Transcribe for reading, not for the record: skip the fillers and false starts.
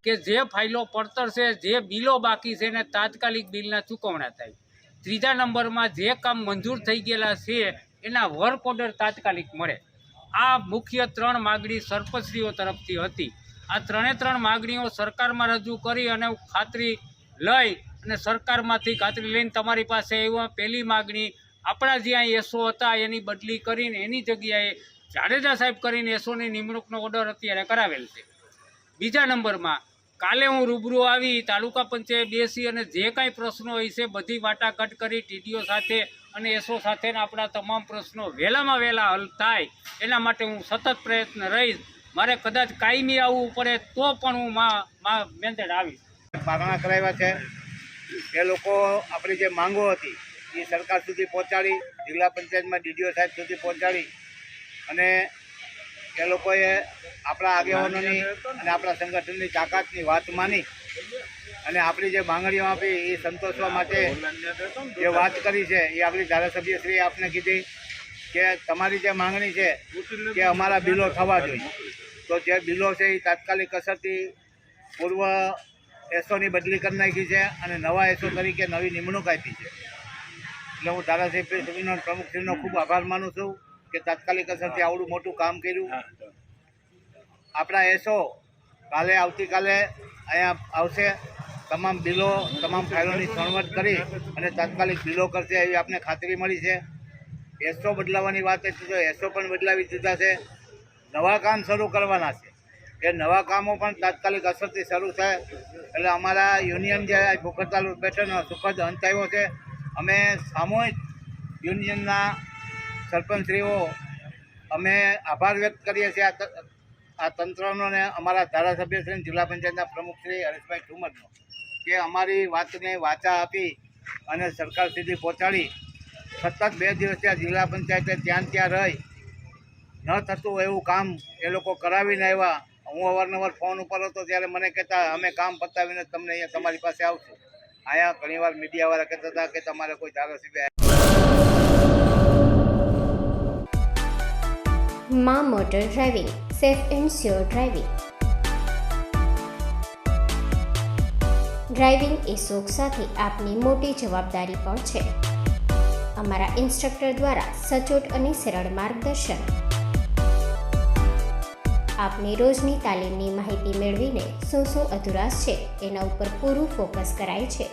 કે જે ફાઇલો પડતર છે, જે બિલો બાકી છે એને તાત્કાલિક બિલના ચૂકવણા થાય. ત્રીજા નંબરમાં જે કામ મંજૂર થઈ ગયેલા છે એના વર્ક ઓર્ડર તાત્કાલિક મળે. આ મુખ્ય 3 માગણી સરપંચશ્રીઓ તરફથી હતી. આ 3 માગણીઓ સરકારમાં રજૂ કરી અને ખાતરી લઈ અને સરકારમાંથી ખાતરી લઈને તમારી પાસે એવા પહેલી માગણી આપણા જ્યાં એસઓ હતા એની બદલી કરીને એની જગ્યાએ જાડેજા સાહેબ કરીને એસઓની નિમણૂકનો ઓર્ડર અત્યારે કરાવેલ છે. બીજા નંબરમાં કાલે હું રૂબરૂ આવી તાલુકા પંચાયત બેસી અને જે કાંઈ પ્રશ્નો હોય છે બધી વાટાઘાટ કરી ટીડીઓ સાથે અને એસઓ સાથેના આપણા તમામ પ્રશ્નો વહેલામાં વહેલા હલ થાય એના માટે હું સતત પ્રયત્ન રહીશ. મારે કદાચ કાયમી આવવું પડે તો પણ હું મેંદેડ આવીશ. માગણા કરાવ્યા છે એ લોકો આપણી જે માંગો હતી એ સરકાર સુધી પહોંચાડી, જિલ્લા પંચાયતમાં ડીડીઓ સાહેબ સુધી પહોંચાડી અને એ લોકોએ આપણા આગેવાનોની અને આપણા સંગઠનની તાકાતની વાત માની અને આપણી જે માંગણીઓ આપી એ સંતોષવા માટે જે વાત કરી છે એ આપણી ધારાસભ્યશ્રીએ આપને કીધી કે તમારી જે માંગણી છે કે અમારા બિલો થવા જોઈએ, તો જે બિલો છે એ તાત્કાલિક અસરથી પૂર્વ એસઓની બદલી કરી નાખી છે અને નવા એસઓ તરીકે નવી નિમણૂક આપી છે. એટલે હું ધારાસભ્યશ્રીનો પ્રમુખશ્રીનો ખૂબ આભાર માનું છું કે તાત્કાલિક અસરથી આવડું મોટું કામ કર્યું. આપણા એસઓ આવતીકાલે અહીંયા આવશે, તમામ બિલો તમામ ફાઇલોની છણવટ કરી અને તાત્કાલિક બિલો કરશે એવી આપને ખાતરી મળી છે. એસઓ બદલાવાની વાત હતી તો એસઓ પણ બદલાવી દીધા છે. નવા કામ શરૂ કરવાના છે, એ નવા કામો પણ તાત્કાલિક અસરથી શરૂ થાય. એટલે અમારા યુનિયન જે ભૂખર તાલુકા પેટર્નનો સુખદ અંત આવ્યો છે. અમે સામૂહિક યુનિયનના સરપંચશ્રીઓ અમે આભાર વ્યક્ત કરીએ છીએ આ તંત્રનો અને અમારા ધારાસભ્યશ્રી જિલ્લા પંચાયતના પ્રમુખશ્રી હરેશભાઈ ઠુમરનો કે અમારી વાતને વાચા આપી અને સરકાર સુધી પહોંચાડી. સતત 2 દિવસ ત્યાં જિલ્લા પંચાયતે ત્યાં રહી ન થતું એવું કામ એ લોકો કરાવીને આવ્યા. હું અવારનવાર ફોન ઉપર હતો ત્યારે મને કહેતા અમે કામ પતાવીને તમને અહીંયા તમારી પાસે આવશું. અહીંયા ઘણીવાર મીડિયાવાળા કહેતા હતા કે તમારે કોઈ ધારાસભ્ય. માં motor driving, safe and sure driving. Driving એ શોખ સાથે આપની મોટી જવાબદારી પણ છે. અમારા ઇન્સ્ટ્રક્ટર દ્વારા સચોટ અને સરળ માર્ગદર્શન. આપની રોજની તાલીમની માહિતી મેળવીને શું અધુરાશ છે એના ઉપર પૂરું ફોકસ કરાય છે.